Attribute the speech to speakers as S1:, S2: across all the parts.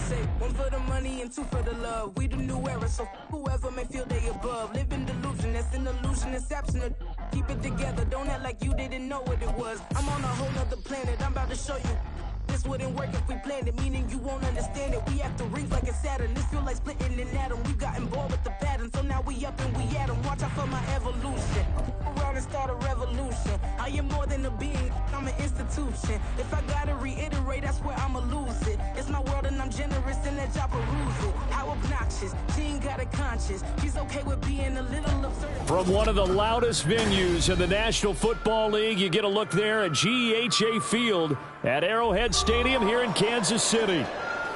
S1: say one for the money and two for the love. We the new era, so whoever may feel they above. Live in delusion, that's an illusion, it's absent. Keep it together, don't act like you didn't know what it was. I'm on a whole nother planet, I'm about to show you. This wouldn't work if we planned it, meaning you won't understand it. We have to rings like a Saturn. This feel like splitting an atom. We got involved with the pattern, so now we up and we at 'em. Watch out for my evolution. Around and start a revolution. I am more than a being, I'm an institution. If I gotta reiterate, that's where I'ma lose it. It's my world and I'm generous and that job peruse it. How obnoxious, she ain't got a conscience. She's okay with being a little absurd.
S2: From one of the loudest venues in the National Football League, you get a look there at GEHA Field at Arrowhead Stadium here in Kansas City.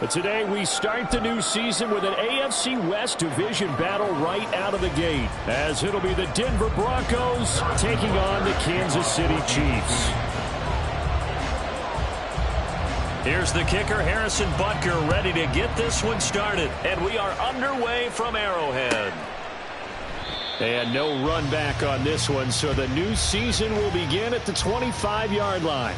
S2: But today we start the new season with an AFC West division battle right out of the gate, as it'll be the Denver Broncos taking on the Kansas City Chiefs. Here's the kicker, Harrison Butker, ready to get this one started. And we are underway from Arrowhead. And no run back on this one, so the new season will begin at the 25-yard line.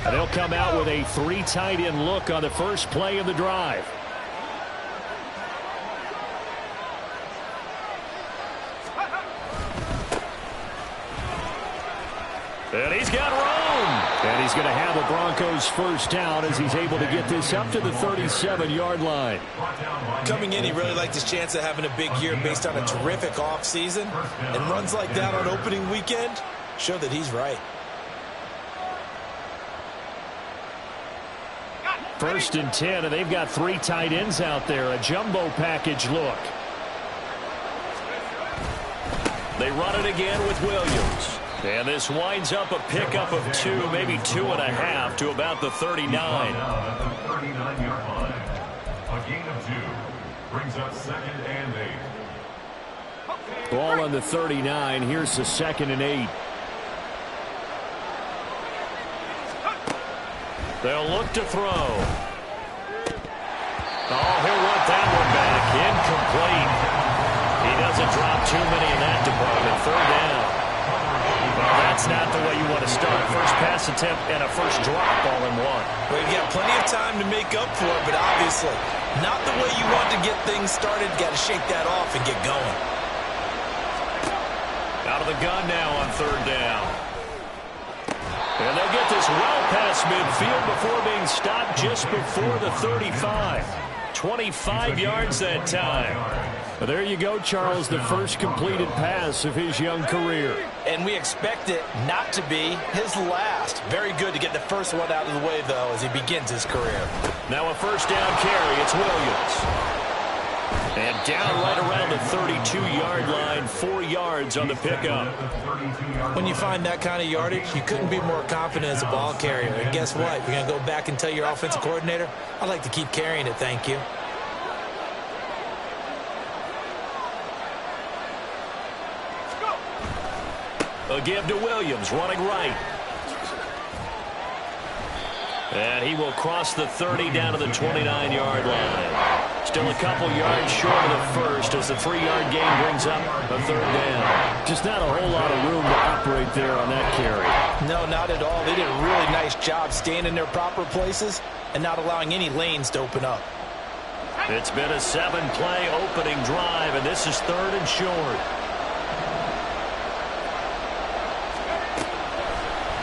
S2: And they'll come out with a 3 tight end look on the first play of the drive. And he's got room. And he's going to have a Broncos first down as he's able to get this up to the 37-yard line.
S3: Coming in, he really liked his chance of having a big year based on a terrific offseason. And runs like that on opening weekend show that he's right.
S2: First and 10, and they've got 3 tight ends out there. A jumbo package look. They run it again with Williams. And this winds up a pickup of 2, maybe 2.5 to about the 39.
S4: A gain of 2 brings up 2nd and 8.
S2: Ball on the 39. Here's the 2nd and 8. They'll look to throw. Oh, he'll want that one back. Incomplete. He doesn't drop too many in that department. 3rd down. Well, that's not the way you want to start. First pass attempt and a first drop all in one.
S3: Well, you've got plenty of time to make up for it, but obviously not the way you want to get things started. Got to shake that off and get going.
S2: Out of the gun now on 3rd down. And they'll get this well past midfield before being stopped just before the 35. 25 yards that time. Well, there you go, Charles, the first completed pass of his young career.
S3: And we expect it not to be his last. Very good to get the first one out of the way, though, as he begins his career.
S2: Now a first down carry. It's Williams. And down right around the 32-yard line, 4 yards on the pickup.
S3: When you find that kind of yardage, you couldn't be more confident as a ball carrier. And guess what? You're going to go back and tell your offensive coordinator, I'd like to keep carrying it, thank you.
S2: A give to Williams, running right. And he will cross the 30 down to the 29-yard line. Still a couple yards short of the first as the 3-yard gain brings up a 3rd down. Just not a whole lot of room to operate there on that carry.
S3: No, not at all. They did a really nice job staying in their proper places and not allowing any lanes to open up.
S2: It's been a 7-play opening drive, and this is 3rd and short.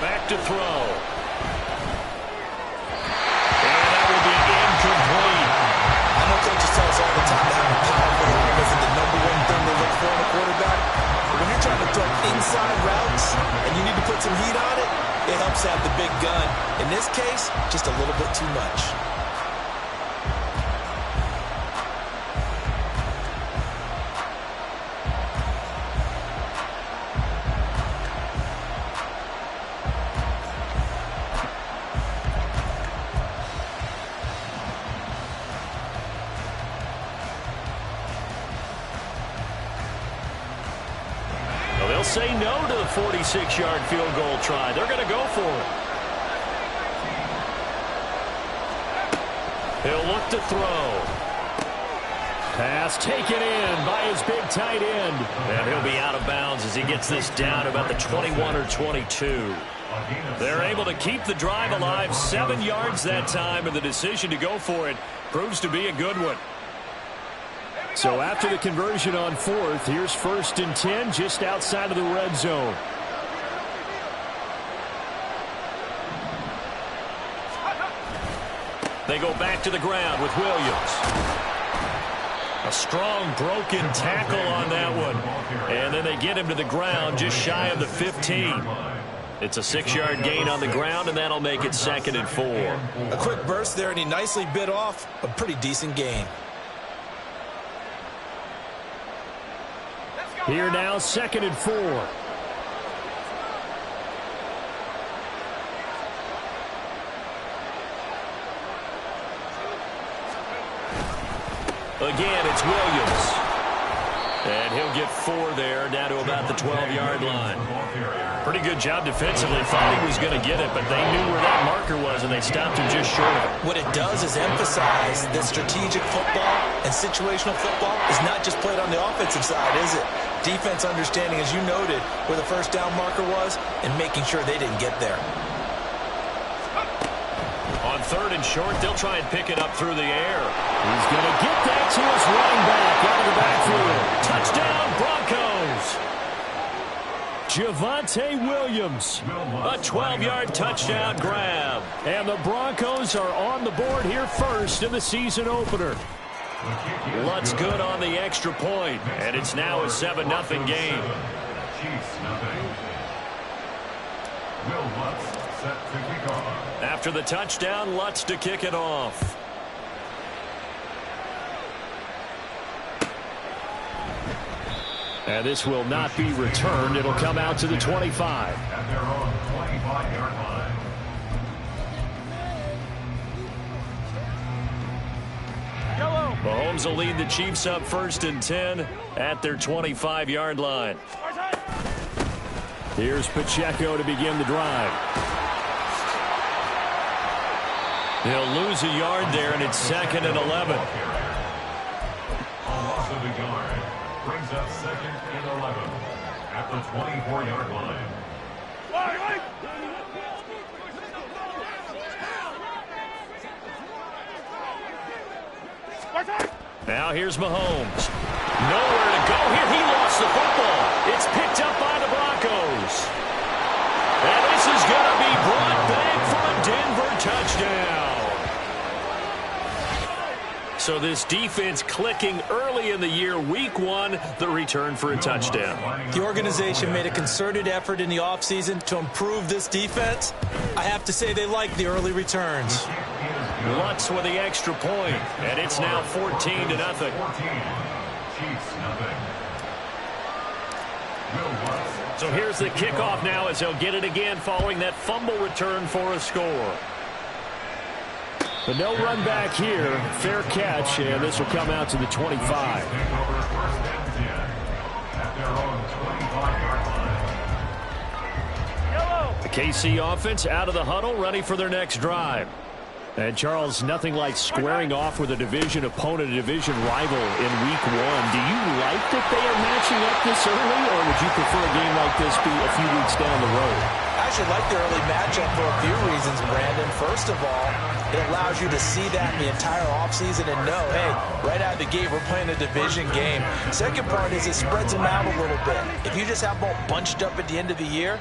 S2: Back to throw.
S3: All the time to have a powerful arm isn't the #1 thing they look for in a quarterback. But when you're trying to throw inside routes and you need to put some heat on it, it helps have the big gun. In this case, just a little bit too much.
S2: Say no to the 46-yard field goal try. They're going to go for it. He'll look to throw. Pass taken in by his big tight end. And he'll be out of bounds downs as he gets this down about the 21 or 22. They're able to keep the drive alive, 7 yards that time, and the decision to go for it proves to be a good one. So after the conversion on 4th, here's 1st and 10 just outside of the red zone. They go back to the ground with Williams. A strong broken tackle on that one. And then they get him to the ground just shy of the 15. It's a 6-yard gain on the ground, and that'll make it 2nd and 4.
S3: A quick burst there, and he nicely bit off a pretty decent gain.
S2: Here now, 2nd and 4. Again, it's Williams. And he'll get 4 there, down to about the 12-yard line. Pretty good job defensively. Thought he was going to get it, but they knew where that marker was, and they stopped him just short of it.
S3: What it does is emphasize that strategic football and situational football is not just played on the offensive side, is it? Defense understanding, as you noted, where the first down marker was and making sure they didn't get there.
S2: On 3rd and short, they'll try and pick it up through the air. He's going to get that to his running back out of the backfield. Touchdown, Broncos. Javonte Williams, a 12-yard touchdown grab. And the Broncos are on the board here first in the season opener. Lutz good on the extra point, and it's now a 7-0 game.
S4: Will Lutz set to kick off.
S2: After the touchdown, Lutz to kick it off. And this will not be returned. It'll come out to the 25.
S4: At their own 25-yard line.
S2: Mahomes will lead the Chiefs up 1st and 10 at their 25-yard line. Here's Pacheco to begin the drive. They'll lose a yard there, and it's 2nd and 11.
S4: A loss of a yard brings up 2nd and 11 at the 24-yard line.
S2: Now here's Mahomes. Nowhere to go here. He lost the football. It's picked up by the Broncos. And this is going to be brought back for a Denver touchdown. So this defense clicking early in the year, week 1, the return for a touchdown.
S3: The organization made a concerted effort in the offseason to improve this defense. I have to say they like the early returns.
S2: Lutz with the extra point, and it's now 14-0.
S4: 14. Chiefs, nothing. Will Lutz.
S2: So here's the kickoff now as they'll get it again following that fumble return for a score. But no run back here. Fair catch, and this will come out to the 25.
S4: Take over 1st and 10 at their own 25-yard line.
S2: The KC offense out of the huddle, ready for their next drive. And, Charles, nothing like squaring off with a division opponent, a division rival in week 1. Do you like that they are matching up this early, or would you prefer a game like this be a few weeks down the road?
S3: I actually like the early matchup for a few reasons, Brandon. First of all, it allows you to see that in the entire offseason and know, hey, right out of the gate, we're playing a division game. Second part is it spreads them out a little bit. If you just have them all bunched up at the end of the year,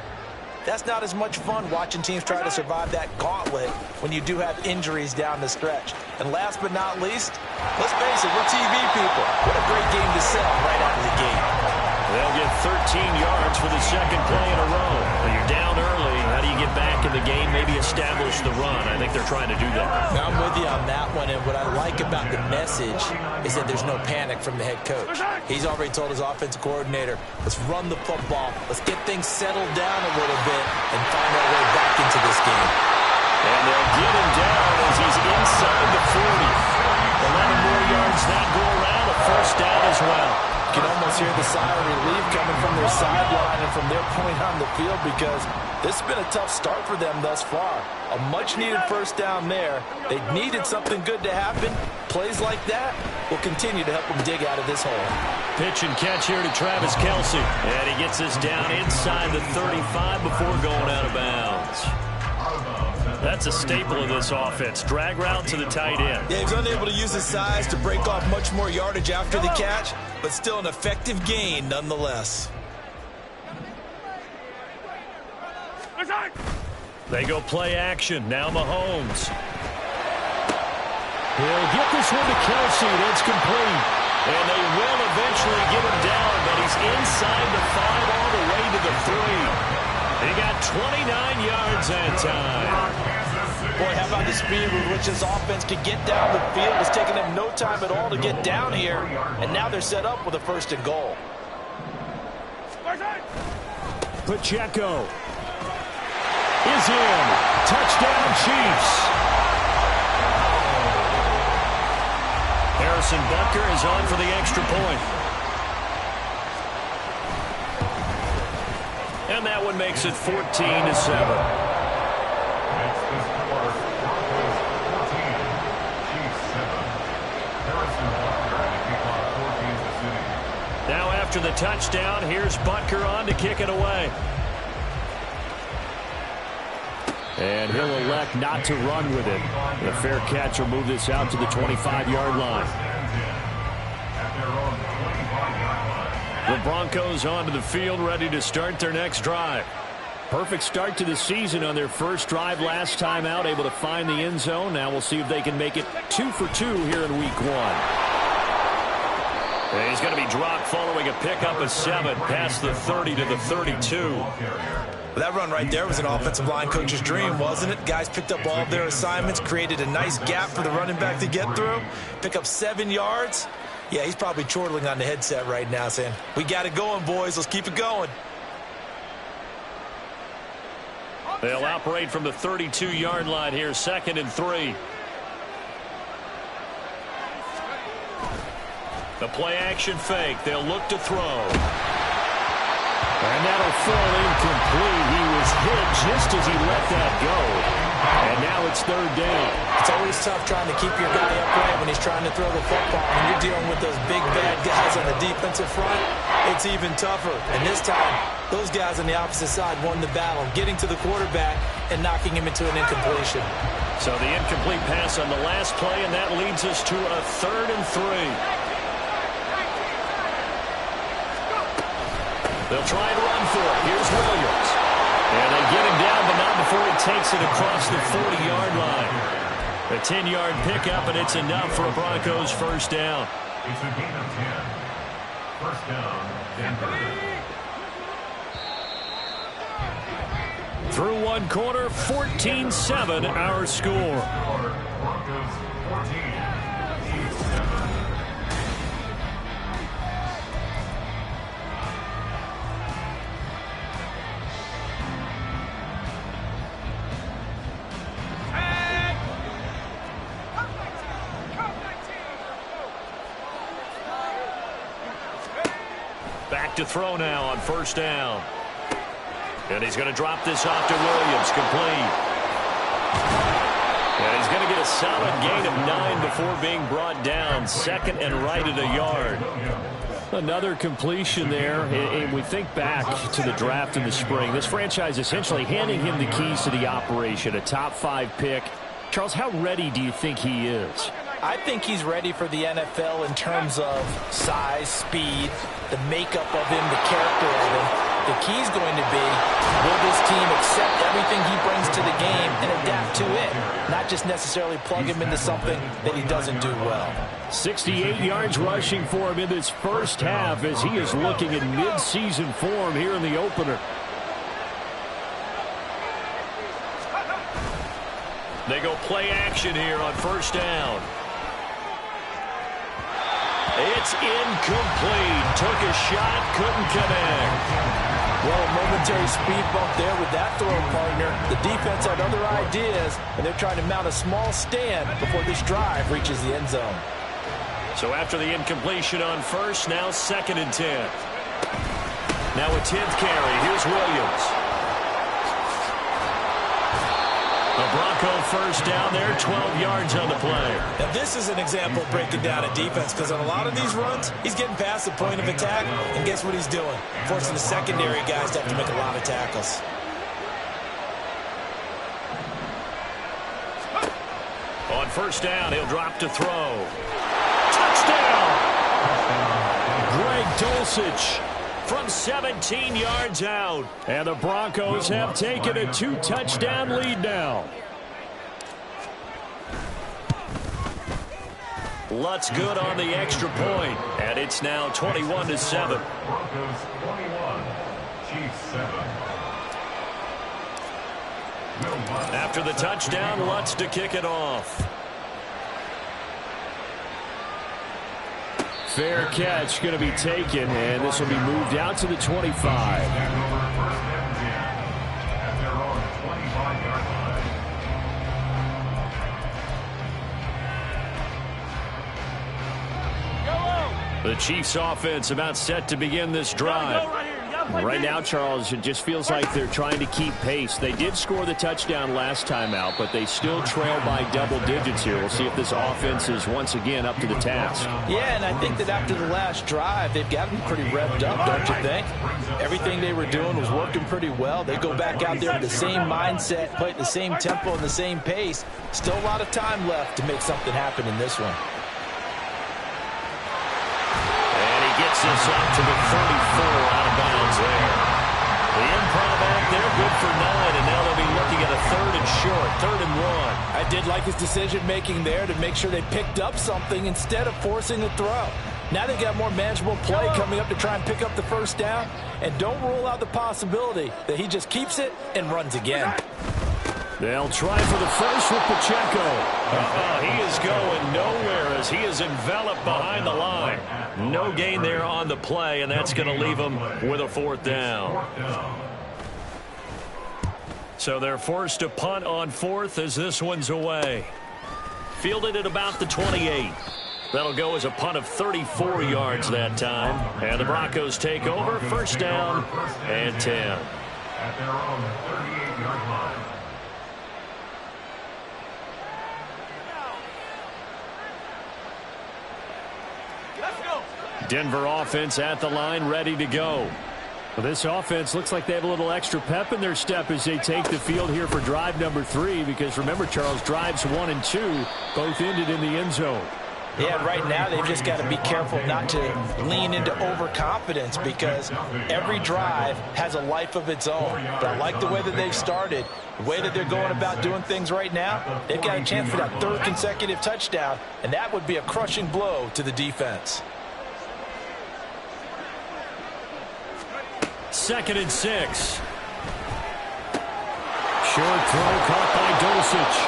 S3: that's not as much fun watching teams try to survive that gauntlet when you do have injuries down the stretch. And last but not least, let's face it, we're TV people. What a great game to sell right out of the gate.
S2: They'll get 13 yards for the second play in a row. When you're down early, how do you get back in the game, maybe establish the run? I think they're trying to do that.
S3: Now, I'm with you on that one, and what I like about the message is that there's no panic from the head coach. He's already told his offensive coordinator, let's run the football, let's get things settled down a little bit and find our way back into this game.
S2: And they'll get him down as he's inside the 40. 11 more yards that go around, a first down as well.
S3: You can almost hear the sigh of relief coming from their sideline and from their point on the field because This has been a tough start for them thus far. A much-needed first down there. They needed something good to happen. Plays like that will continue to help them dig out of this hole.
S2: Pitch and catch here to Travis Kelce. And he gets us down inside the 35 before going out of bounds. That's a staple of this offense. Drag route to the tight end.
S3: Yeah, he was unable to use his size to break off much more yardage after the catch, but still an effective gain nonetheless.
S2: They go play action. Now Mahomes. He'll get this one to Kelce. That's complete. And they will eventually get him down, but he's inside the 5 all the way to the 3. He got 29 yards that time.
S3: Boy, how about the speed with which this offense could get down the field? It's taken them no time at all to get down here, and now they're set up with a 1st and goal.
S2: Pacheco is in. Touchdown, Chiefs. Harrison Butker is on for the extra point. And that one makes it 14-7.
S4: Makes this quarter, Broncos 14, Chiefs 7. Harrison Butker to kick off for Kansas City.
S2: Now after the touchdown, here's Butker on to kick it away. And he'll elect not to run with it. The fair catch will move this out to the 25-yard line. The Broncos onto the field, ready to start their next drive. Perfect start to the season on their first drive last time out, able to find the end zone. Now we'll see if they can make it 2 for 2 here in week 1. And he's going to be dropped following a pickup of 7 past the 30 to the 32.
S3: That run right there was an offensive line coach's dream, wasn't it? Guys picked up all of their assignments, created a nice gap for the running back to get through, pick up 7 yards. Yeah, he's probably chortling on the headset right now saying, we got it going, boys. Let's keep it going.
S2: They'll operate from the 32-yard line here, 2nd and 3. The play action fake. They'll look to throw. And that'll fall incomplete. He was hit just as he let that go. And now it's 3rd down.
S3: It's always tough trying to keep your guy upright when he's trying to throw the football. When you're dealing with those big, bad guys on the defensive front, it's even tougher. And this time, those guys on the opposite side won the battle, getting to the quarterback and knocking him into an incompletion.
S2: So the incomplete pass on the last play, and that leads us to a 3rd and 3. They'll try and run for it. Here's Williams. And they get him down, but not before he takes it across the 40-yard line. A 10-yard pickup, and it's enough for a Broncos first down.
S4: It's a gain of 10. First down, Denver.
S2: Through one quarter, 14-7 our score.
S4: Broncos 14, Chiefs 7.
S2: Back to throw now on first down. And he's going to drop this off to Williams, complete. And he's going to get a solid gain of 9 before being brought down. 2nd and right at a yard. Another completion there. And we think back to the draft in the spring. This franchise essentially handing him the keys to the operation, a top 5 pick. Charles, how ready do you think he is?
S3: I think he's ready for the NFL in terms of size, speed, the makeup of him, the character of him. The key's going to be, will this team accept everything he brings to the game and adapt to it? Not just necessarily plug him into something that he doesn't do well.
S2: 68 yards rushing for him in this first half as he is looking in mid-season form here in the opener. They go play action here on first down. It's incomplete. Took a shot, couldn't connect.
S3: Well, a momentary speed bump there with that throw partner. The defense had other ideas, and they're trying to mount a small stand before this drive reaches the end zone.
S2: So after the incompletion on first, now 2nd and 10. Now a 10th carry. Here's Williams. The Bronco first down there, 12 yards on the play.
S3: Now, this is an example of breaking down a defense, because on a lot of these runs, he's getting past the point of attack, and guess what he's doing? Forcing the secondary guys to have to make a lot of tackles.
S2: On first down, he'll drop to throw. Touchdown! Greg Dulcich from 17 yards out. And the Broncos have taken a 2-touchdown lead now. Lutz good on the extra point, and it's now 21-7.
S4: Broncos 21, Chiefs 7.
S2: After the touchdown, Lutz to kick it off. Fair catch going to be taken, and this will be moved out to the 25. The Chiefs offense about set to begin this drive. Right now, Charles, it just feels like they're trying to keep pace. They did score the touchdown last time out, but they still trail by double digits here. We'll see if this offense is once again up to the task.
S3: Yeah, and I think that after the last drive, they've got them pretty revved up, don't you think? Everything they were doing was working pretty well. They go back out there with the same mindset, play at the same tempo and the same pace. Still a lot of time left to make something happen in this one.
S2: Gets this up to the 34 out of bounds there. The improv back there, good for 9, and now they'll be looking at a 3rd and short, 3rd and 1.
S3: I did like his decision-making there to make sure they picked up something instead of forcing a throw. Now they've got more manageable play coming up to try and pick up the first down, and don't rule out the possibility that he just keeps it and runs again.
S2: They'll try for the first with Pacheco. He is going nowhere as he is enveloped behind the line. No gain there on the play, and that's going to leave him with a 4th down. So they're forced to punt on 4th as this one's away. Fielded at about the 28. That'll go as a punt of 34 yards that time. And the Broncos take over, first down and 10.
S4: At their own 38-yard line.
S2: Denver offense at the line, ready to go. Well, this offense looks like they have a little extra pep in their step as they take the field here for drive number 3, because remember, Charles, drives 1 and 2 both ended in the end zone.
S3: Yeah, right now they've just got to be careful not to lean into overconfidence, because every drive has a life of its own. But I like the way that they've started, the way that they're going about doing things right now. They've got a chance for that 3rd consecutive touchdown, and that would be a crushing blow to the defense.
S2: 2nd and 6. Short throw caught by Dulcich.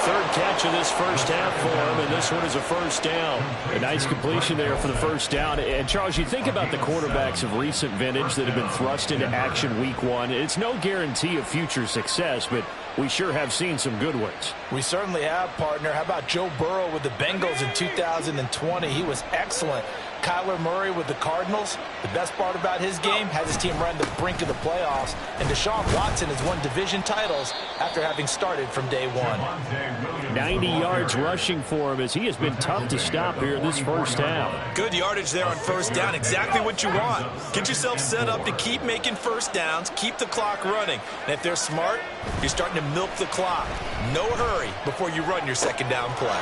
S2: 3rd catch of this first half for him, and this one is a first down. A nice completion there for the first down. And, Charles, you think about the quarterbacks of recent vintage that have been thrust into action week 1. It's no guarantee of future success, but we sure have seen some good ones.
S3: We certainly have, partner. How about Joe Burrow with the Bengals in 2020? He was excellent. Kyler Murray with the Cardinals. The best part about his game has his team run the brink of the playoffs. And Deshaun Watson has won division titles after having started from day 1.
S2: 90 yards rushing for him as he has been tough to stop here in this first half.
S3: Good yardage there on first down. Exactly what you want. Get yourself set up to keep making first downs, keep the clock running. And if they're smart, you're starting to milk the clock. No hurry before you run your second down play.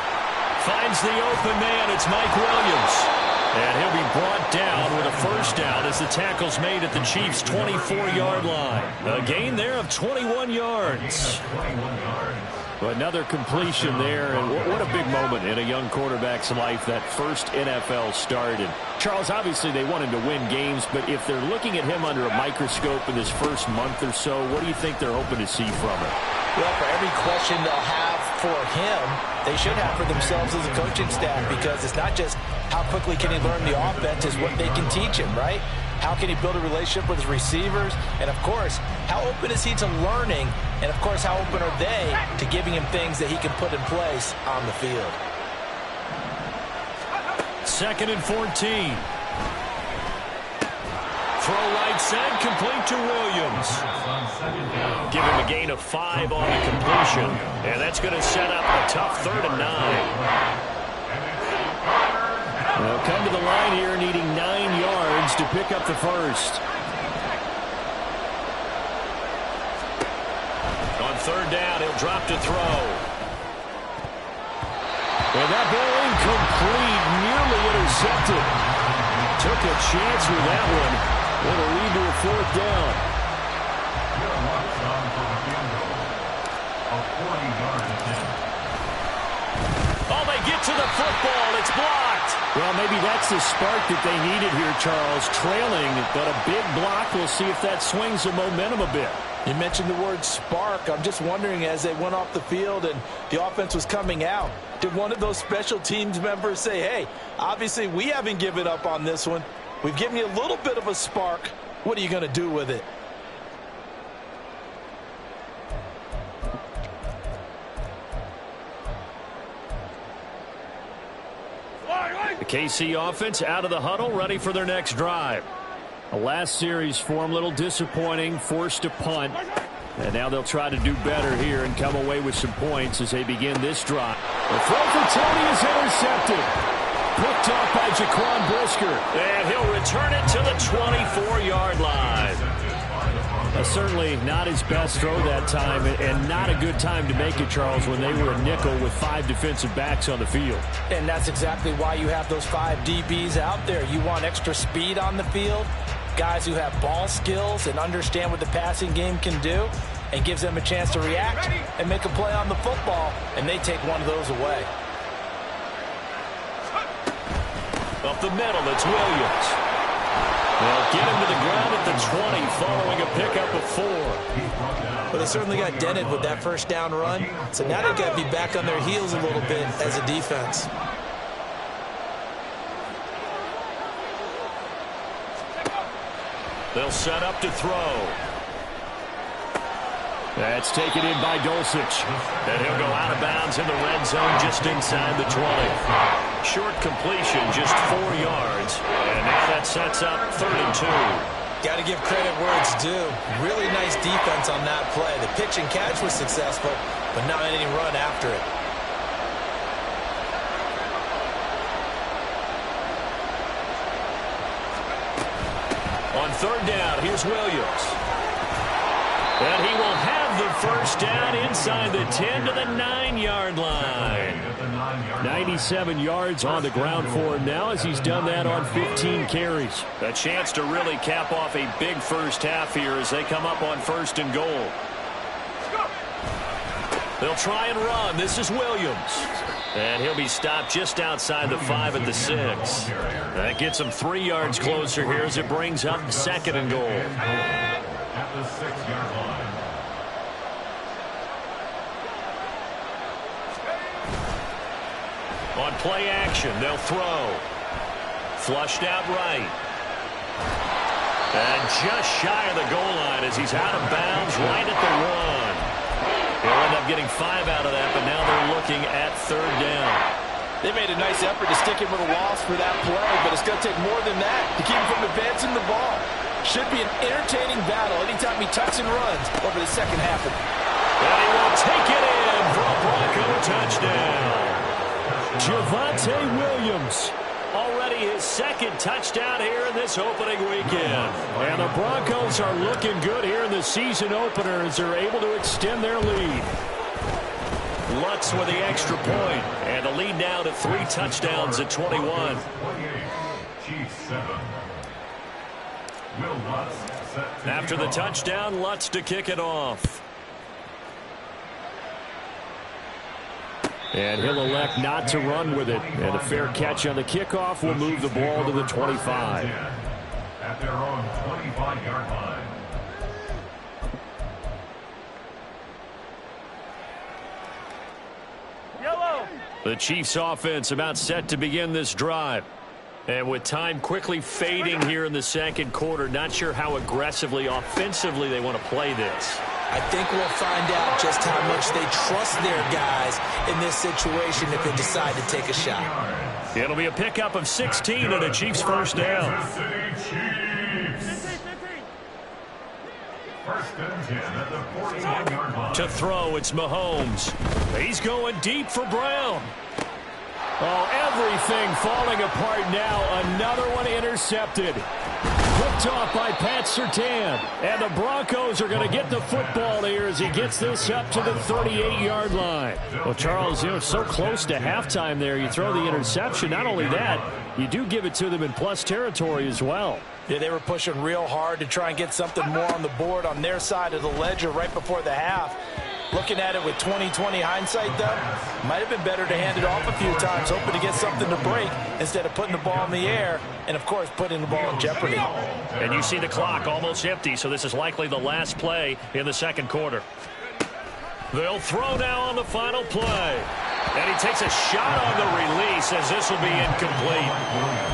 S2: Finds the open man. It's Mike Williams. And he'll be brought down with a first down as the tackle's made at the Chiefs' 24-yard line. A gain there of 21 yards. Another completion there, and what a big moment in a young quarterback's life, that first NFL start. And Charles, obviously they want him to win games, but if they're looking at him under a microscope in this first month or so, what do you think they're hoping to see from him?
S3: Well, for every question they'll have for him, they should have for themselves as a coaching staff, because it's not just how quickly can he learn the offense, it's what they can teach him, right? How can he build a relationship with his receivers? And, of course, how open is he to learning? And, of course, how open are they to giving him things that he can put in place on the field?
S2: 2nd and 14. Throw right side, complete to Williams. Give him a gain of 5 on the completion. And that's going to set up a tough 3rd and 9. They'll come to the line here needing 9 yards to pick up the first. On 3rd down, he'll drop to throw. And that ball incomplete, nearly intercepted. Took a chance with that one. It'll lead to a 4th down. Oh, they get to the football. It's blocked. Well, maybe that's the spark that they needed here, Charles. Trailing, but a big block. We'll see if that swings the momentum a bit.
S3: You mentioned the word spark. I'm just wondering, as they went off the field and the offense was coming out, did one of those special teams members say, hey, obviously we haven't given up on this one. We've given you a little bit of a spark. What are you going to do with it?
S2: The KC offense out of the huddle, ready for their next drive. The last series for them, a little disappointing, forced to punt. And now they'll try to do better here and come away with some points as they begin this drive. The throw for Tony is intercepted. Picked off by Jaquan Brisker. And he'll return it to the 24-yard line. Certainly not his best throw that time, and not a good time to make it, Charles, when they were a nickel with 5 defensive backs on the field.
S3: And that's exactly why you have those 5 DBs out there. You want extra speed on the field, guys who have ball skills and understand what the passing game can do, and gives them a chance to react and make a play on the football, and they take one of those away.
S2: Up the middle, it's Williams. They'll get him to the ground at the 20 following a pickup of 4.
S3: Well, they certainly got dented with that first down run, so now they've got to be back on their heels a little bit as a defense.
S2: They'll set up to throw. That's taken in by Dulcich. And he'll go out of bounds in the red zone just inside the 20. Short completion, just 4 yards. And now that sets up 3rd and 2.
S3: Got to give credit where it's due. Really nice defense on that play. The pitch and catch was successful, but not any run after it.
S2: On 3rd down, here's Williams. And he will have the first down inside the 10 to the 9-yard line. 97 yards on the ground for him now as he's done that on 15 carries. A chance to really cap off a big first half here as they come up on 1st and goal. They'll try and run. This is Williams. And he'll be stopped just outside the 5 at the 6. That gets him 3 yards closer here as it brings up 2nd and goal.
S4: At the 6-yard line.
S2: On play action, they'll throw. Flushed out right. And just shy of the goal line as he's out of bounds right at the 1. He'll end up getting 5 out of that, but now they're looking at 3rd down.
S3: They made a nice effort to stick him with a loss for that play, but it's going to take more than that to keep him from advancing the ball. Should be an entertaining battle anytime he tucks and runs over the second half.
S2: And he will take it in for a Bronco touchdown. Javonte Williams, already his 2nd touchdown here in this opening weekend. And the Broncos are looking good here in the season opener as they're able to extend their lead. Lutz with the extra point, and the lead now to 3 touchdowns at 21.
S4: Chiefs 7. Will Lutz set to
S2: After the touchdown, Lutz to kick it off. And he'll elect not to run with it. And a fair catch on the kickoff will move the ball to the 25.
S4: At their own 25-yard line.
S2: The Chiefs offense about set to begin this drive. And with time quickly fading here in the 2nd quarter, not sure how aggressively, offensively they want to play this.
S3: I think we'll find out just how much they trust their guys in this situation if they decide to take a shot.
S2: It'll be a pickup of 16 and a Chiefs first down.
S4: First and 10 at the 41-yard line.
S2: To throw, it's Mahomes. He's going deep for Brown. Oh, everything falling apart now. Another one intercepted. Picked off by Pat Surtain. And the Broncos are going to get the football here as he gets this up to the 38-yard line. Well, Charles, so close to halftime there. You throw the interception. Not only that, you do give it to them in plus territory as well.
S3: Yeah, they were pushing real hard to try and get something more on the board on their side of the ledger right before the half. Looking at it with 20/20 hindsight, though, might have been better to hand it off a few times, hoping to get something to break instead of putting the ball in the air and, of course, putting the ball in jeopardy.
S2: And you see the clock almost empty, so this is likely the last play in the second quarter. They'll throw now on the final play. And he takes a shot on the release as this will be incomplete.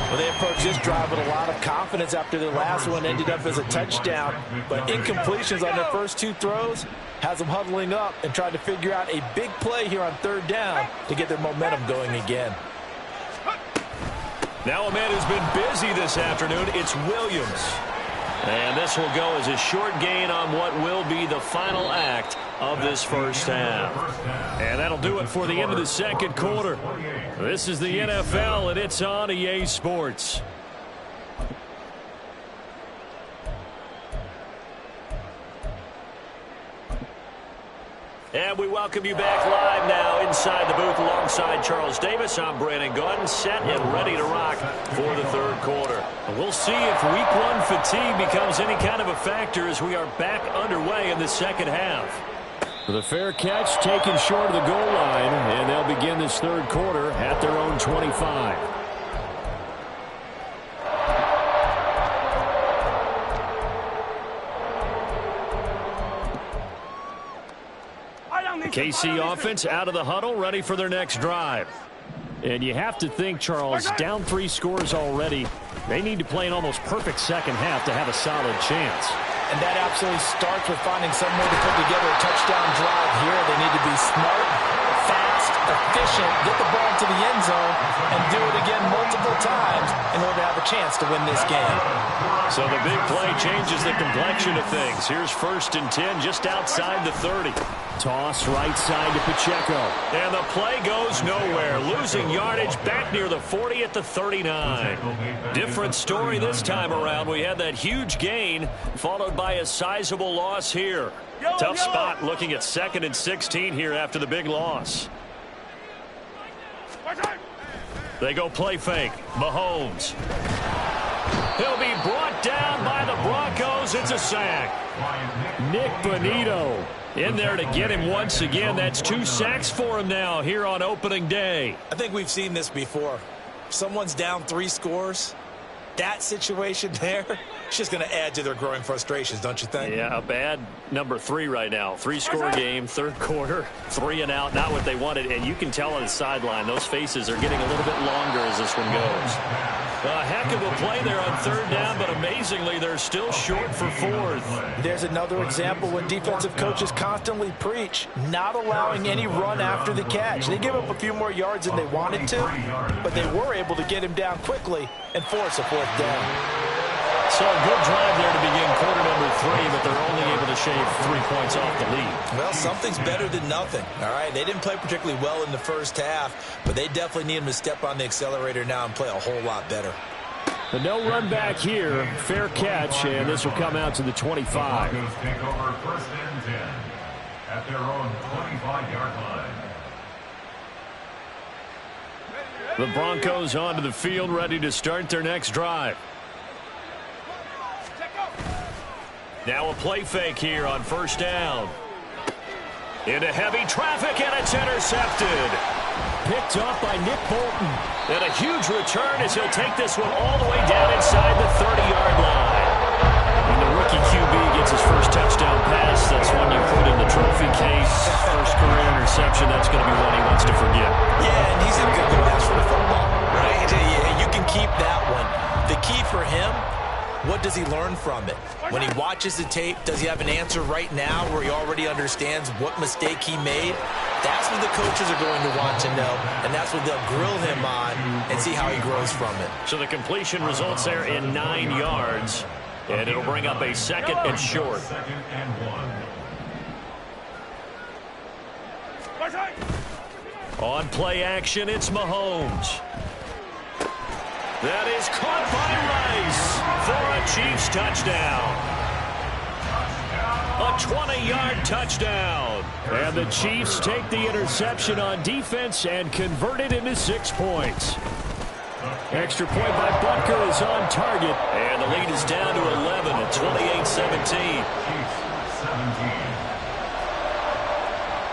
S3: Well, they approached this drive with a lot of confidence after their last one ended up as a touchdown. But incompletions on their first two throws has them huddling up and trying to figure out a big play here on third down to get their momentum going again.
S2: Now a man who's been busy this afternoon, it's Williams. And this will go as a short gain on what will be the final act of this first half. And that'll do it for the end of the second quarter. This is the NFL, and it's on EA Sports. And we welcome you back live now inside the booth alongside Charles Davis. I'm Brandon Gaudin, set and ready to rock for the third quarter. We'll see if week one fatigue becomes any kind of a factor as we are back underway in the second half. The fair catch taken short of the goal line, and they'll begin this third quarter at their own 25. KC offense out of the huddle, ready for their next drive. And you have to think, Charles, down 3 scores already. They need to play an almost perfect second half to have a solid chance.
S3: And that absolutely starts with finding some way to put together a touchdown drive here. They need to be smart, fast, efficient, get the ball to the end zone, and do it again multiple times in order to have a chance to win this game.
S2: So the big play changes the complexion of things. Here's 1st and 10 just outside the 30. Toss right side to Pacheco. And the play goes nowhere. Losing yardage back near the 40 at the 39. Different story this time around. We had that huge gain followed by a sizable loss here. Tough spot looking at 2nd and 16 here after the big loss. They go play fake. Mahomes. He'll be brought down by the Broncos. It's a sack. Nick Bonito in there to get him once again. That's 2 sacks for him now here on opening day.
S3: I think we've seen this before. Someone's down 3 scores. That situation there, it's just going to add to their growing frustrations, don't you think?
S2: Yeah, a bad number 3 right now. 3-score game, third quarter, 3 and out, not what they wanted. And you can tell on the sideline, those faces are getting a little bit longer as this one goes. A heck of a play there on third down, but amazingly, they're still short for 4th.
S3: There's another example when defensive coaches constantly preach, not allowing any run after the catch. They give up a few more yards than they wanted to, but they were able to get him down quickly and force a 4th down.
S2: So a good drive there to begin quarter number 3, but they're only able to shave 3 points off the lead.
S3: Well, something's better than nothing, all right? They didn't play particularly well in the first half, but they definitely need him to step on the accelerator now and play a whole lot better.
S2: The no run back here, fair catch, and this will come out to the 25.
S4: The Broncos take over 1st and 10 at their own 25-yard line.
S2: The Broncos onto the field, ready to start their next drive. Now a play fake here on 1st down. Into heavy traffic, and it's intercepted. Picked up by Nick Bolton. And a huge return as he'll take this one all the way down inside the 30-yard line. When the rookie QB gets his first touchdown pass, that's one you put in the trophy case. First career interception, that's going to be one he wants to forget.
S3: Yeah, and he's in good class for the football, right? Yeah, you can keep that one. The key for him, what does he learn from it? When he watches the tape, does he have an answer right now where he already understands what mistake he made? That's what the coaches are going to want to know, and that's what they'll grill him on and see how he grows from it.
S2: So the completion results there in 9 yards. And it'll bring up a second and short.
S4: Second and 1.
S2: On play action, it's Mahomes. That is caught by Rice for a Chiefs touchdown. A 20-yard touchdown. And the Chiefs take the interception on defense and convert it into 6 points. Extra point by Butker is on target. And the lead is down to 11 at 28-17.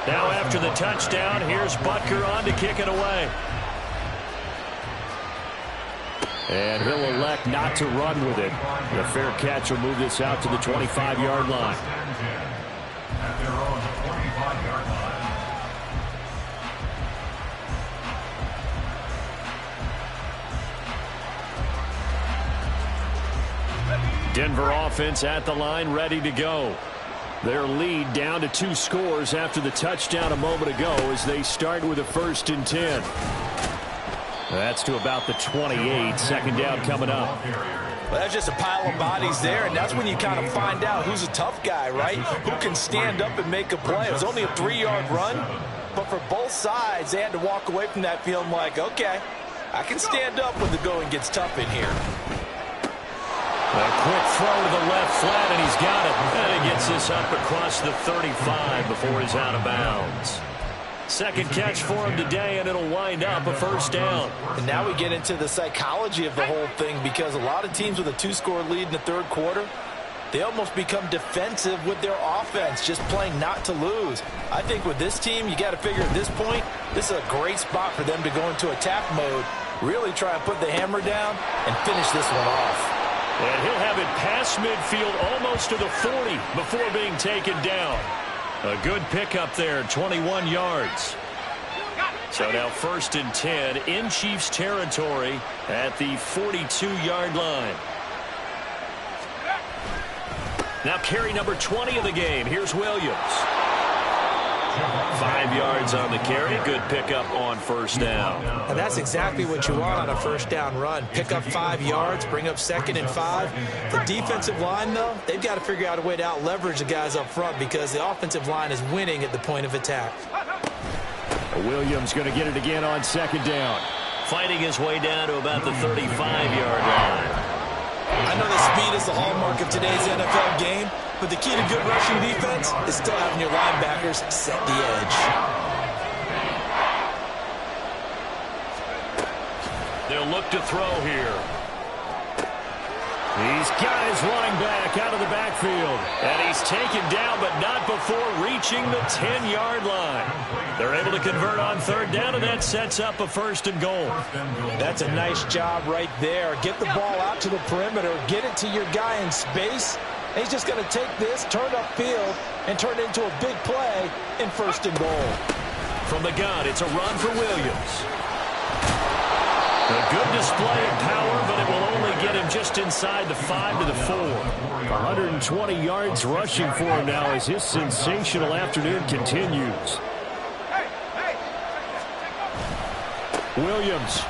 S2: Now after the touchdown, here's Butker on to kick it away. And he'll elect not to run with it. The fair catch will move this out to the 25-yard line.
S4: At their own 25-yard line.
S2: Denver offense at the line, ready to go. Their lead down to 2 scores after the touchdown a moment ago as they start with a 1st and 10. That's to about the 28. Second down coming up.
S3: Well, that's just a pile of bodies there, and that's when you kind of find out who's a tough guy, right? Who can stand up and make a play. It was only a 3-yard run, but for both sides, they had to walk away from that feeling like, okay, I can stand up when the going gets tough in here.
S2: A quick throw to the left flat, and he's got it. And he gets this up across the 35 before he's out of bounds. Second catch for him today, and it'll wind up a 1st down.
S3: And now we get into the psychology of the whole thing, because a lot of teams with a 2-score lead in the 3rd quarter, they almost become defensive with their offense, just playing not to lose. I think with this team, you got to figure at this point, this is a great spot for them to go into attack mode, really try and put the hammer down and finish this one off.
S2: And he'll have it past midfield almost to the 40 before being taken down. A good pickup there, 21 yards. So now 1st and 10 in Chiefs territory at the 42-yard line. Now carry number 20 of the game. Here's Williams. 5 yards on the carry. Good pickup on 1st down.
S3: And that's exactly what you want on a 1st down run. Pick up 5 yards, bring up 2nd and 5. The defensive line, though, they've got to figure out a way to out-leverage the guys up front because the offensive line is winning at the point of attack.
S2: Williams going to get it again on 2nd down. Fighting his way down to about the 35-yard line.
S3: I know that speed is the hallmark of today's NFL game, but the key to good rushing defense is still having your linebackers set the edge.
S2: They'll look to throw here. He's got his running back out of the backfield. And he's taken down, but not before reaching the 10-yard line. They're able to convert on 3rd down, and that sets up a 1st and goal.
S3: That's a nice job right there. Get the ball out to the perimeter. Get it to your guy in space. And he's just going to take this, turn upfield, and turn it into a big play in 1st and goal.
S2: From the gun, it's a run for Williams. A good display of power, but it will only get him just inside the 5 to the 4. 120 yards rushing for him now as his sensational afternoon continues. Williams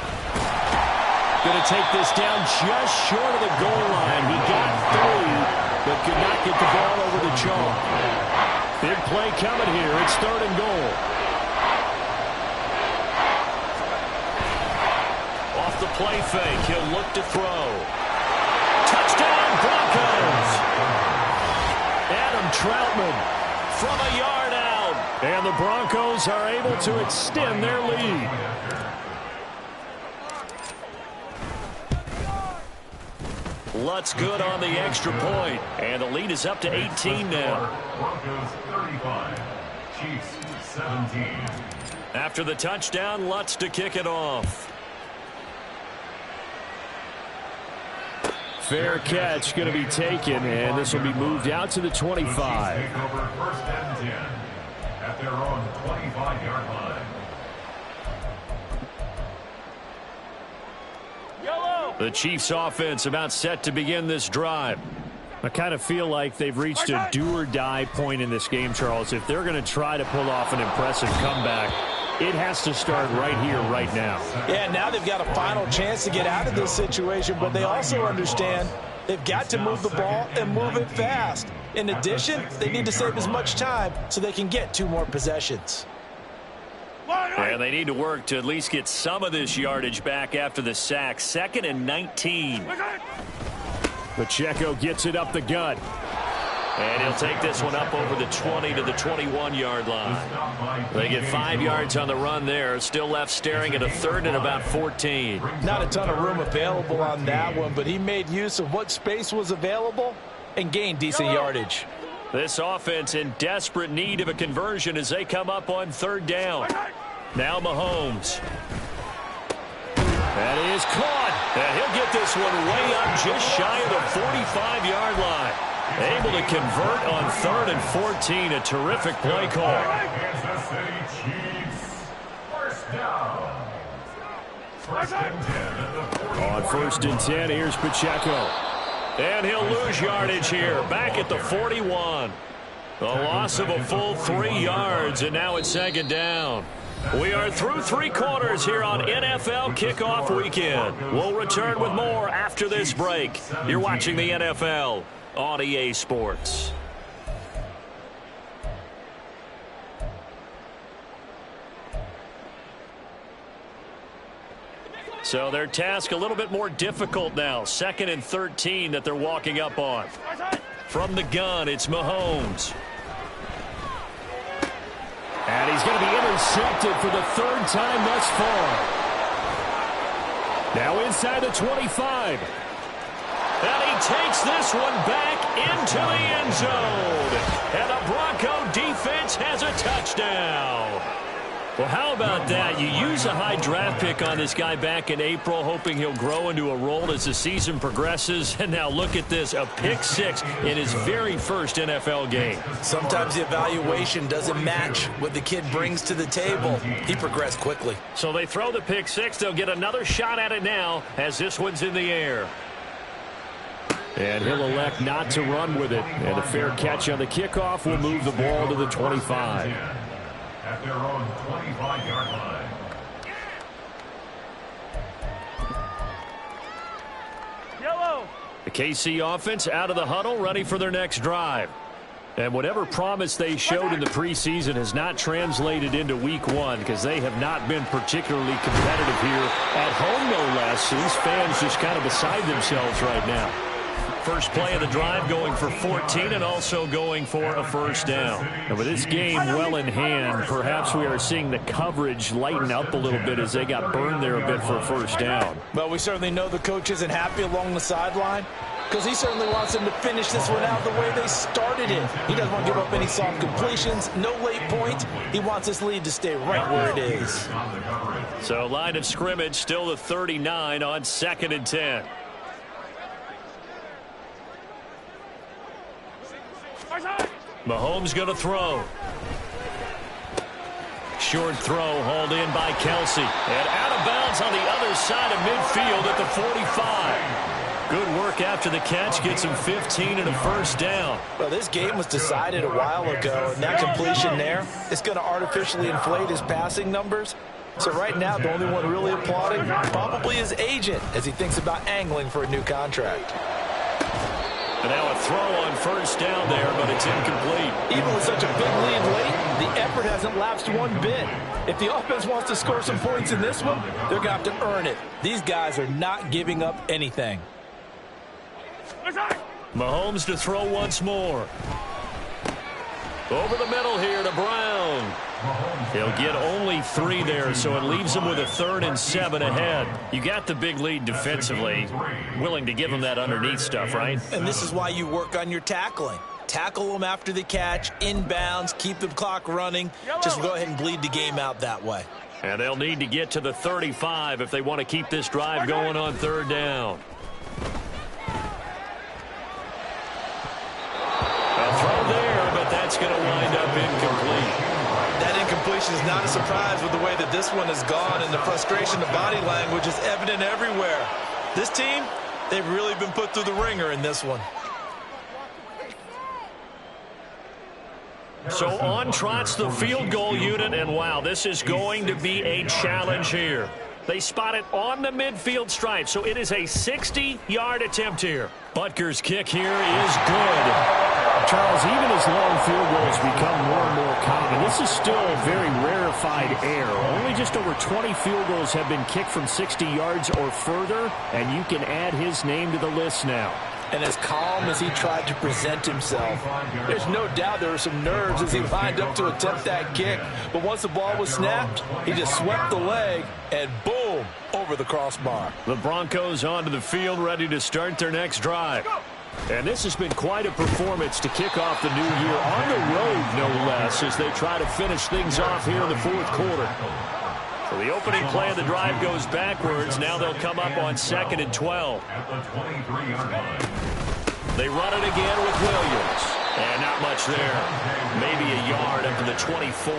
S2: going to take this down just short of the goal line. He got through, but could not get the ball over the chalk. Big play coming here. It's 3rd and goal. Off the play fake, he'll look to throw. Touchdown, Broncos! Adam Troutman from a yard out. And the Broncos are able to extend their lead. Lutz good on the extra point. And the lead is up to 18 now.
S4: Broncos 35, Chiefs 17.
S2: After the touchdown, Lutz to kick it off. Fair catch going to be taken, and this will be moved out to the 25.
S4: Take over 1st and 10 at their own 25-yard line.
S2: The Chiefs offense about set to begin this drive. I kind of feel like they've reached a do-or-die point in this game, Charles. If they're going to try to pull off an impressive comeback, it has to start right here, right now.
S3: Yeah, now they've got a final chance to get out of this situation, but they also understand They've got to move the ball and move it fast. In addition, they need to save as much time so they can get 2 more possessions.
S2: And they need to work to at least get some of this yardage back after the sack. 2nd and 19. Pacheco gets it up the gut. And he'll take this one up over the 20 to the 21-yard line. They get 5 yards on the run there. Still left staring at a 3rd and about 14.
S3: Not a ton of room available on that one, but he made use of what space was available and gained decent yardage.
S2: This offense in desperate need of a conversion as they come up on 3rd down. Now Mahomes. That is caught. And he'll get this one way up just shy of the 45-yard line. Able to convert on 3rd and 14. A terrific play call.
S4: Kansas City Chiefs. First down. 1st and 10 at the 40.
S2: On 1st and 10, here's Pacheco. And he'll lose yardage here. Back at the 41. A loss of a full 3 yards, and now it's 2nd down. We are through 3 quarters here on NFL Kickoff Weekend. We'll return with more after this break. You're watching the NFL on EA Sports. So their task a little bit more difficult now. 2nd and 13 that they're walking up on. From the gun, it's Mahomes. And he's going to be intercepted for the 3rd time thus far. Now inside the 25. And he takes this one back into the end zone. And the Bronco defense has a touchdown. Well, how about that? You use a high draft pick on this guy back in April, hoping he'll grow into a role as the season progresses. And now look at this, a pick-6 in his very first NFL game.
S3: Sometimes the evaluation doesn't match what the kid brings to the table. He progressed quickly.
S2: So they throw the pick-6. They'll get another shot at it now as this one's in the air. And he'll elect not to run with it. And a fair catch on the kickoff will move the ball to the 25.
S4: At their own 25-yard line.
S2: The KC offense out of the huddle, ready for their next drive. And whatever promise they showed in the preseason has not translated into week 1 because they have not been particularly competitive here at home, no less. So these fans just kind of beside themselves right now. First play of the drive going for 14 and also going for a 1st down. And with this game well in hand, perhaps we are seeing the coverage lighten up a little bit as they got burned there a bit for a 1st down.
S3: Well, we certainly know the coach isn't happy along the sideline because he certainly wants them to finish this one out the way they started it. He doesn't want to give up any soft completions, no late points. He wants this lead to stay right where it is.
S2: So line of scrimmage still the 39 on 2nd and 10. Mahomes going to throw. Short throw hauled in by Kelsey. And out of bounds on the other side of midfield at the 45. Good work after the catch. Gets him 15 and a 1st down.
S3: Well, this game was decided a while ago, and that completion there is going to artificially inflate his passing numbers. So right now, the only one really applauding probably his agent as he thinks about angling for a new contract.
S2: And now a throw on 1st down there, but it's incomplete.
S3: Even with such a big lead late, the effort hasn't lapsed one bit. If the offense wants to score some points in this one, they're going to have to earn it. These guys are not giving up anything.
S2: Mahomes to throw once more. Over the middle here to Brown. He'll get only 3 there, so it leaves him with a 3rd and 7 ahead. You got the big lead defensively. Willing to give him that underneath stuff, right?
S3: And this is why you work on your tackling. Tackle them after the catch, inbounds, keep the clock running. Just go ahead and bleed the game out that way.
S2: And they'll need to get to the 35 if they want to keep this drive going on 3rd down. A throw there, but that's going to wind up incomplete.
S3: That incompletion is not a surprise with the way that this one has gone, and the frustration of body language is evident everywhere. This team, they've really been put through the ringer in this one.
S2: So on trots the field goal unit, and wow, this is going to be a challenge here. They spot it on the midfield stripe, so it is a 60-yard attempt here. Butker's kick here is good.
S5: Charles, even as long field goals become more and more common, this is still a very rarefied air. Only just over 20 field goals have been kicked from 60 yards or further, and you can add his name to the list now.
S3: And as calm as he tried to present himself, there's no doubt there were some nerves as he lined up to attempt that kick. But once the ball was snapped, he just swept the leg and boom, over the crossbar.
S2: The Broncos onto the field, ready to start their next drive. And this has been quite a performance to kick off the new year on the road, no less, as they try to finish things off here in the fourth quarter. So the opening play of the drive goes backwards. Now they'll come up on 2nd and 12. They run it again with Williams. And not much there. Maybe a yard up to the 24.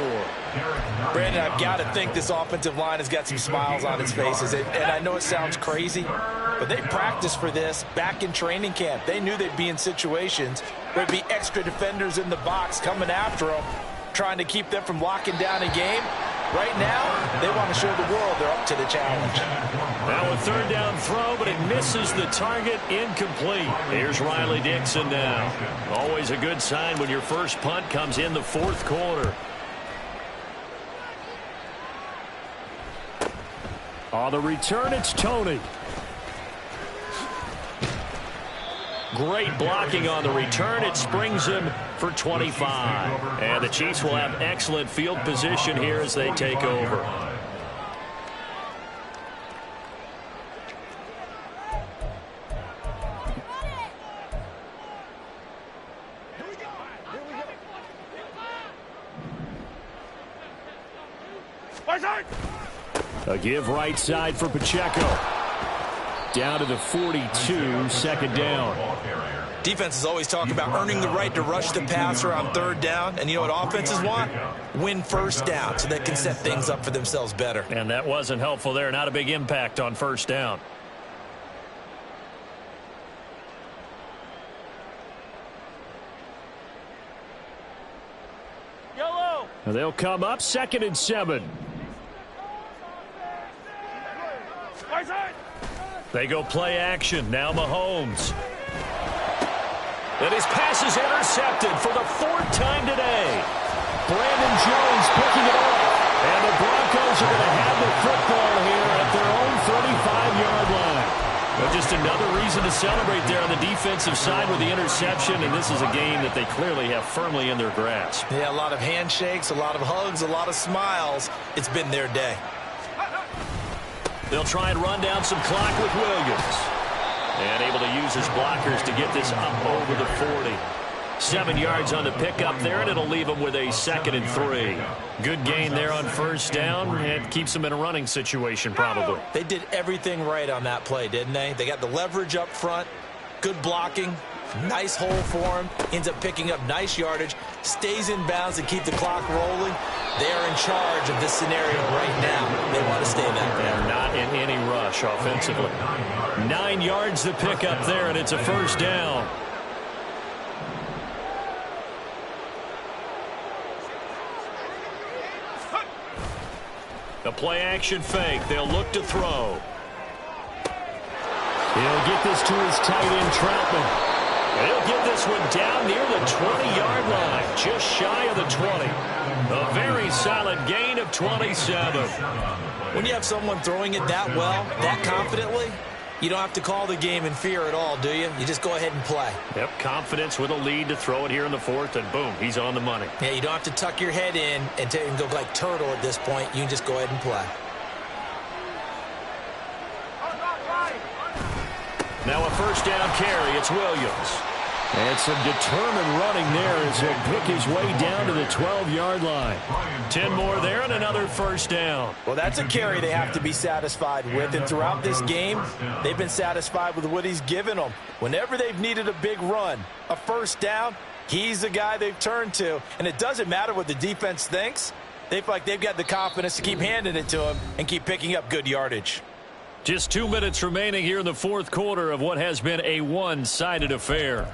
S3: Brandon, I've got to think this offensive line has got some smiles on its faces. And I know it sounds crazy, but they practiced for this back in training camp. They knew they'd be in situations where there'd be extra defenders in the box coming after them, trying to keep them from locking down a game. Right now, they want to show the world they're up to the challenge.
S2: Now a third down throw, but it misses the target, incomplete. Here's Riley Dixon now. Always a good sign when your first punt comes in the fourth quarter. On the return, it's Tony. Great blocking on the return. It springs him for 25. And the Chiefs will have excellent field position here as they take over. A give right side for Pacheco. Down to the 42, second down.
S3: Defenses always talk about earning the right to rush the passer on third down. And you know what offenses want? Win first down so they can set things up for themselves better.
S2: And that wasn't helpful there. Not a big impact on first down. Yellow. They'll come up 2nd and 7. They go play action. Now Mahomes. And his pass is intercepted for the 4th time today. Brandon Jones picking it off. And the Broncos are going to have the football here at their own 35-yard line. Well, just another reason to celebrate there on the defensive side with the interception. And this is a game that they clearly have firmly in their grasp.
S3: Yeah, a lot of handshakes, a lot of hugs, a lot of smiles. It's been their day.
S2: They'll try and run down some clock with Williams. And able to use his blockers to get this up over the 40. 7 yards on the pickup there, and it'll leave them with a 2nd and 3. Good gain there on first down, and keeps them in a running situation probably.
S3: They did everything right on that play, didn't they? They got the leverage up front, good blocking, nice hole for him, ends up picking up nice yardage, stays in bounds to keep the clock rolling. They are in charge of this scenario right now. They want to stay that way.
S2: They're not in any rush offensively. 9 yards to pick up there, and it's a first down. The play action fake. They'll look to throw. He'll get this to his tight end, Troutman. And he'll get this one down near the 20-yard line, just shy of the 20. A very solid gain of 27.
S3: When you have someone throwing it that well, that confidently, you don't have to call the game in fear at all, do you? You just go ahead and play.
S2: Yep, confidence with a lead to throw it here in the 4th, and boom, he's on the money.
S3: Yeah, you don't have to tuck your head in and go like turtle at this point. You can just go ahead and play.
S2: Now a first down carry. It's Williams. And some determined running there as he'll pick his way down to the 12-yard line. 10 more there and another first down.
S3: Well, that's a carry they have to be satisfied with. And throughout this game, they've been satisfied with what he's given them. Whenever they've needed a big run, a first down, he's the guy they've turned to. And it doesn't matter what the defense thinks. They feel like they've got the confidence to keep handing it to him and keep picking up good yardage.
S2: Just 2 minutes remaining here in the fourth quarter of what has been a one-sided affair.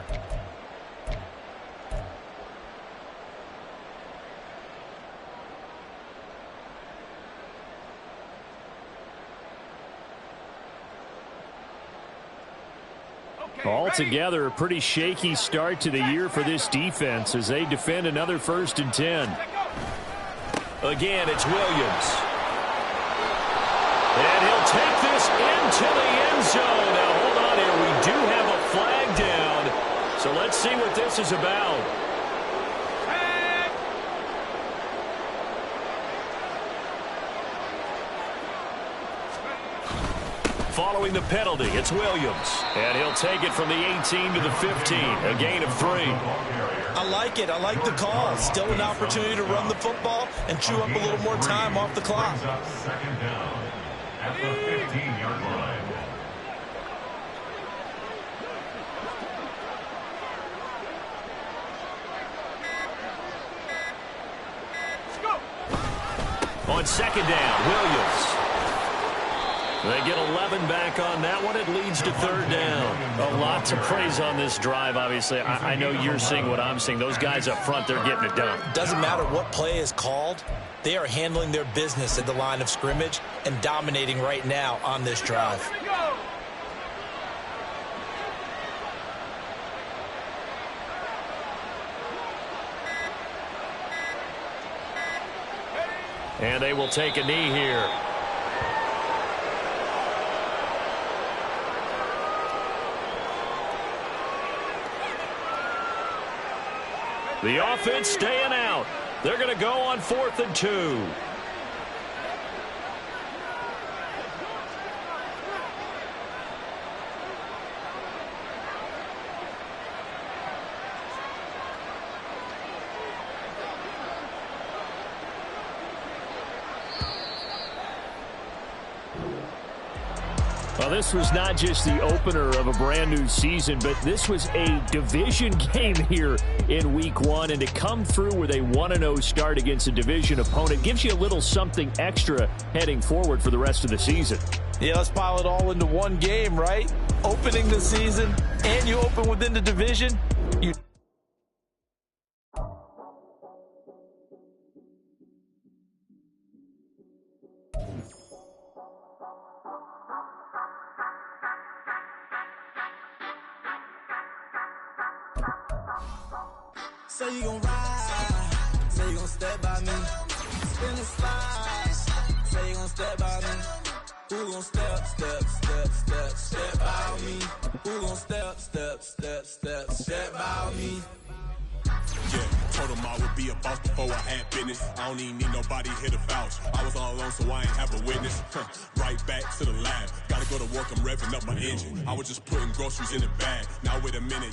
S2: Altogether, a pretty shaky start to the year for this defense as they defend another 1st and 10. Again, it's Williams. And he'll take this into the end zone. Now, hold on here. We do have a flag down. So let's see what this is about. Following the penalty, it's Williams. And he'll take it from the 18 to the 15, a gain of 3.
S3: I like it. I like the call. Still an opportunity to run the football and chew up a little more time off the clock.
S4: Second down at the 15-yard line.
S2: On 2nd down, Williams. They get 11 back on that one. It leads to 3rd down. A lot to praise on this drive, obviously. I know you're seeing what I'm seeing. Those guys up front, they're getting it done.
S3: Doesn't matter what play is called. They are handling their business at the line of scrimmage and dominating right now on this drive.
S2: And they will take a knee here. The offense staying out. They're going to go on 4th and 2. Well, this was not just the opener of a brand new season, but this was a division game here in week 1. And to come through with a 1-0 start against a division opponent gives you a little something extra heading forward for the rest of the season.
S3: Yeah, let's pile it all into one game, right? Opening the season, and you open within the division.
S1: Say you gon' ride, say you gon' step by me, spin and slide, say you gon' step by me, who gon' step by me, who gon' step by me.
S6: Yeah, told him I would be a boss before I had business. I don't even need nobody here to vouch. I was all alone, so I ain't have a witness. Right back to the lab. Gotta go to work, I'm revving up my engine. I was just putting groceries in the bag. Now wait a minute.